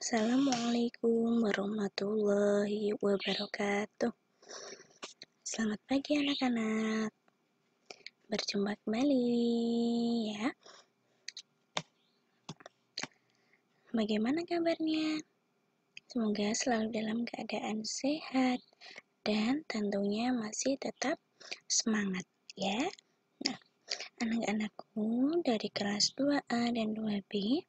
Assalamualaikum warahmatullahi wabarakatuh. Selamat pagi anak-anak. Berjumpa kembali ya. Bagaimana kabarnya? Semoga selalu dalam keadaan sehat dan tentunya masih tetap semangat ya. Nah, anak-anakku dari kelas 2A dan 2B,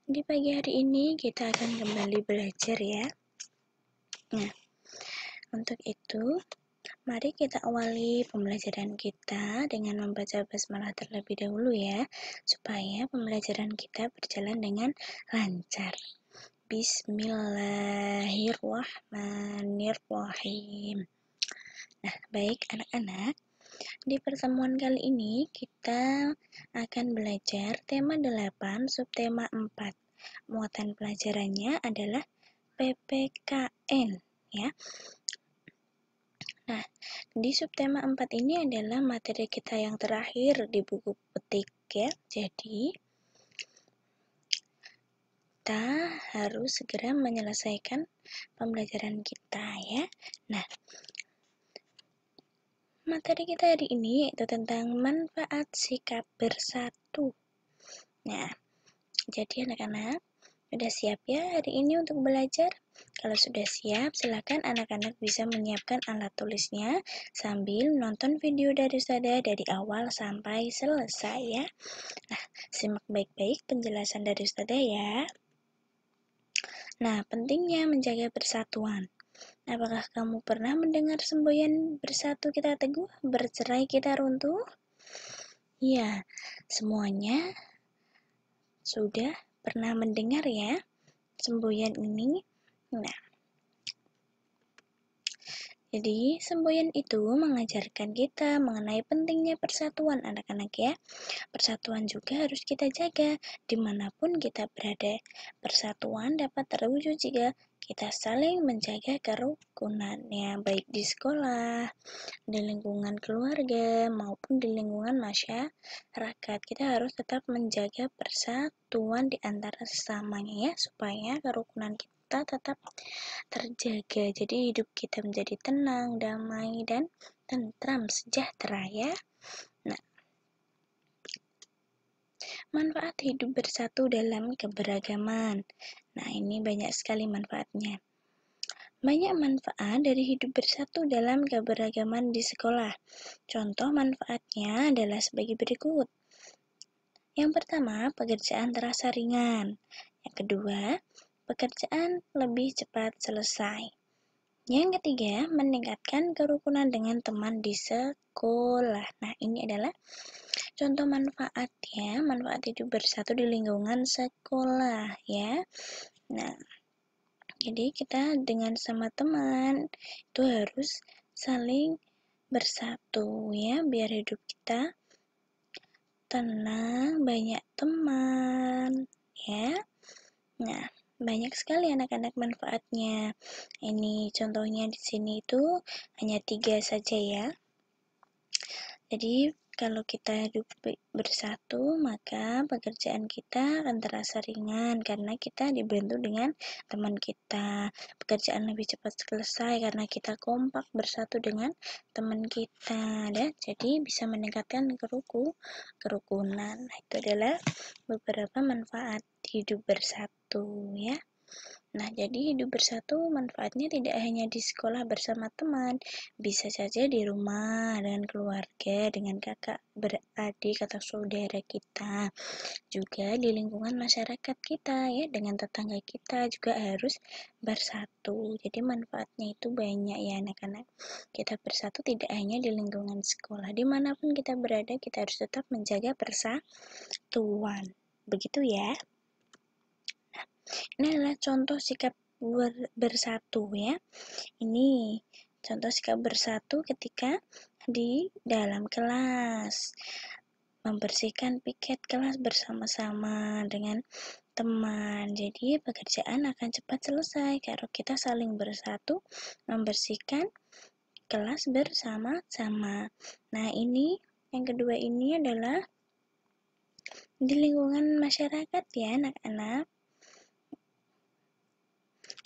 di pagi hari ini kita akan kembali belajar ya. Nah, untuk itu mari kita awali pembelajaran kita dengan membaca basmalah terlebih dahulu ya, supaya pembelajaran kita berjalan dengan lancar. Bismillahirrahmanirrahim. Nah, baik anak-anak, di pertemuan kali ini kita akan belajar tema 8, subtema 4. Muatan pelajarannya adalah PPKN ya. Nah, di subtema 4 ini adalah materi kita yang terakhir di buku petik ya. Jadi, kita harus segera menyelesaikan pembelajaran kita ya. Nah, materi kita hari ini yaitu tentang manfaat sikap bersatu. Nah, jadi anak-anak, sudah siap ya hari ini untuk belajar? Kalau sudah siap, silakan anak-anak bisa menyiapkan alat tulisnya sambil nonton video dari Ustazah dari awal sampai selesai ya. Nah, simak baik-baik penjelasan dari Ustazah ya. Nah, pentingnya menjaga persatuan. Apakah kamu pernah mendengar semboyan bersatu kita teguh, bercerai kita runtuh? Ya, semuanya sudah pernah mendengar ya semboyan ini. Nah, jadi semboyan itu mengajarkan kita mengenai pentingnya persatuan anak-anak ya. Persatuan juga harus kita jaga dimanapun kita berada. Persatuan dapat terwujud jika kita saling menjaga kerukunannya, baik di sekolah, di lingkungan keluarga, maupun di lingkungan masyarakat. Kita harus tetap menjaga persatuan di antara sesamanya ya, supaya kerukunan kita tetap terjaga. Jadi hidup kita menjadi tenang, damai, dan tentram, sejahtera ya. Nah, manfaat hidup bersatu dalam keberagaman. Nah, ini banyak sekali manfaatnya. Banyak manfaat dari hidup bersatu dalam keberagaman di sekolah. Contoh manfaatnya adalah sebagai berikut. Yang pertama, pekerjaan terasa ringan. Yang kedua, pekerjaan lebih cepat selesai. Yang ketiga, meningkatkan kerukunan dengan teman di sekolah. Nah, ini adalah contoh manfaatnya, manfaat hidup bersatu di lingkungan sekolah ya. Nah, jadi kita dengan sama teman itu harus saling bersatu ya, biar hidup kita tenang, banyak teman ya. Nah, banyak sekali anak-anak manfaatnya. Ini contohnya di sini itu hanya 3 saja ya. Jadi kalau kita hidup bersatu, maka pekerjaan kita akan terasa ringan karena kita dibantu dengan teman kita. Pekerjaan lebih cepat selesai karena kita kompak bersatu dengan teman kita. Dan jadi bisa meningkatkan kerukunan. Nah, itu adalah beberapa manfaat hidup bersatu ya. Nah, jadi hidup bersatu manfaatnya tidak hanya di sekolah bersama teman, bisa saja di rumah, dengan keluarga, dengan kakak, beradik, atau saudara kita. Juga di lingkungan masyarakat kita ya, dengan tetangga kita juga harus bersatu. Jadi manfaatnya itu banyak ya anak-anak. Kita bersatu tidak hanya di lingkungan sekolah, dimanapun kita berada kita harus tetap menjaga persatuan. Begitu ya. Ini adalah contoh sikap bersatu ya. Ini contoh sikap bersatu ketika di dalam kelas. Membersihkan piket kelas bersama-sama dengan teman. Jadi pekerjaan akan cepat selesai kalau kita saling bersatu membersihkan kelas bersama-sama. Nah, ini yang kedua ini adalah di lingkungan masyarakat ya anak-anak.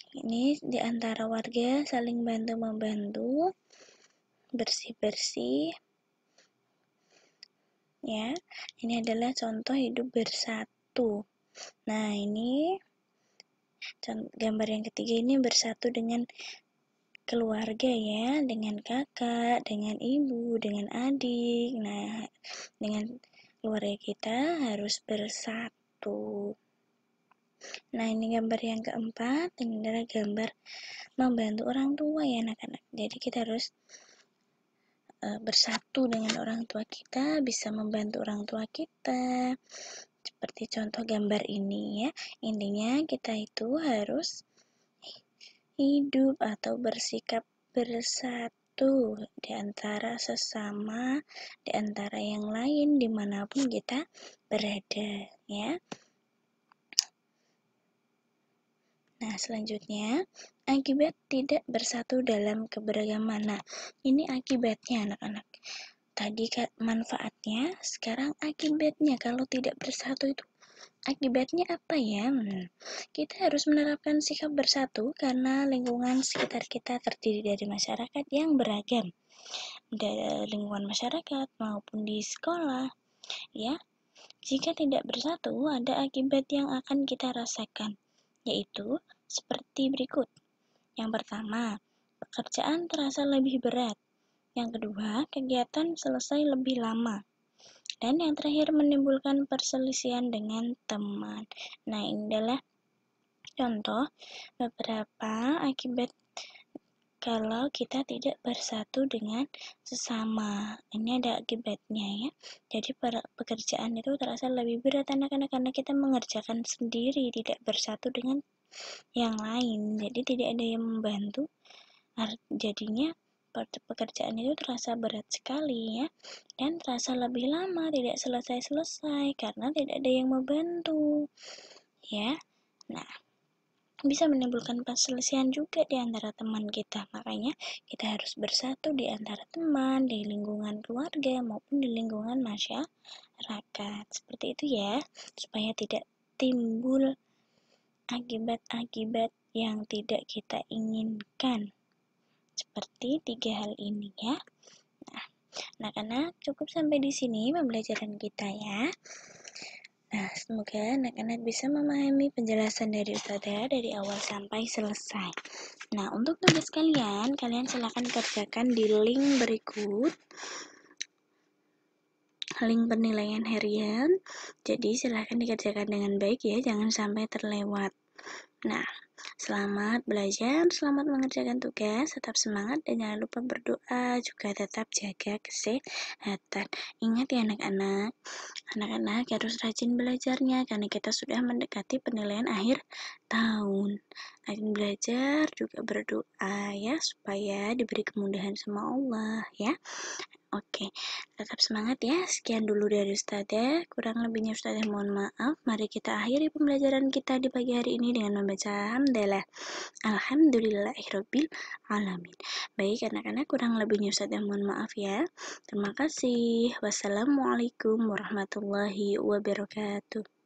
Ini di antara warga saling bantu-membantu, bersih-bersih. Ya, ini adalah contoh hidup bersatu. Nah, ini gambar yang ketiga ini bersatu dengan keluarga ya, dengan kakak, dengan ibu, dengan adik. Nah, dengan keluarga kita harus bersatu. Nah, ini gambar yang keempat, ini adalah gambar membantu orang tua ya anak-anak. Jadi kita harus bersatu dengan orang tua kita, bisa membantu orang tua kita. Seperti contoh gambar ini ya. Intinya kita itu harus hidup atau bersikap bersatu di antara sesama, di antara yang lain, dimanapun kita berada ya. Nah, selanjutnya, akibat tidak bersatu dalam keberagaman. Nah, ini akibatnya anak-anak. Tadi manfaatnya, sekarang akibatnya. Kalau tidak bersatu itu akibatnya apa ya? Kita harus menerapkan sikap bersatu karena lingkungan sekitar kita terdiri dari masyarakat yang beragam. Dari lingkungan masyarakat maupun di sekolah, ya. Jika tidak bersatu, ada akibat yang akan kita rasakan, yaitu seperti berikut. Yang pertama, pekerjaan terasa lebih berat. Yang kedua, kegiatan selesai lebih lama. Dan yang terakhir, menimbulkan perselisihan dengan teman. Nah, ini adalah contoh beberapa akibat kalau kita tidak bersatu dengan sesama. Ini ada akibatnya ya. Jadi pekerjaan itu terasa lebih berat anak-anak karena kita mengerjakan sendiri, tidak bersatu dengan yang lain. Jadi tidak ada yang membantu. Jadinya pekerjaan itu terasa berat sekali ya. Dan terasa lebih lama, tidak selesai-selesai karena tidak ada yang membantu. Ya. Nah, bisa menimbulkan perselisihan juga di antara teman kita. Makanya kita harus bersatu di antara teman, di lingkungan keluarga maupun di lingkungan masyarakat. Seperti itu ya, supaya tidak timbul akibat-akibat yang tidak kita inginkan. Seperti 3 hal ini ya. Nah, anak-anak cukup sampai di sini pembelajaran kita ya. Nah, semoga anak-anak bisa memahami penjelasan dari Ustazah dari awal sampai selesai. Nah, untuk tugas kalian silakan kerjakan di link berikut. Link penilaian harian. Jadi, silakan dikerjakan dengan baik ya, jangan sampai terlewat. Nah, selamat belajar, selamat mengerjakan tugas, tetap semangat dan jangan lupa berdoa, juga tetap jaga kesehatan. Ingat ya anak-anak, harus rajin belajarnya karena kita sudah mendekati penilaian akhir tahun. Rajin belajar juga berdoa ya supaya diberi kemudahan sama Allah ya. Oke, tetap semangat ya. Sekian dulu dari Ustazah. Kurang lebihnya Ustazah mohon maaf. Mari kita akhiri pembelajaran kita di pagi hari ini dengan membaca hamdalah. Alhamdulillahirabbil alamin. Baik anak-anak, kurang lebihnya Ustazah mohon maaf ya. Terima kasih. Wassalamualaikum warahmatullahi wabarakatuh.